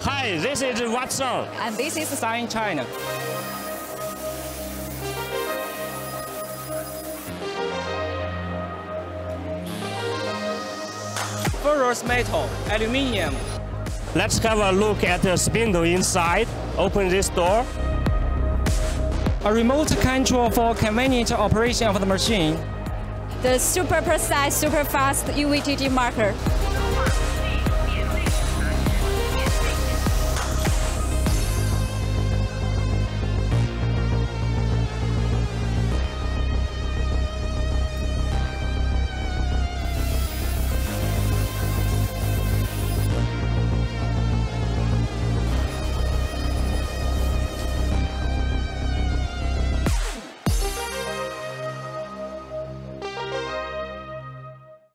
Hi, this is Wattsan. And this is Star in China. Ferrous metal, aluminium. Let's have a look at the spindle inside. Open this door. A remote control for convenient operation of the machine. The super precise, super fast UVTG marker.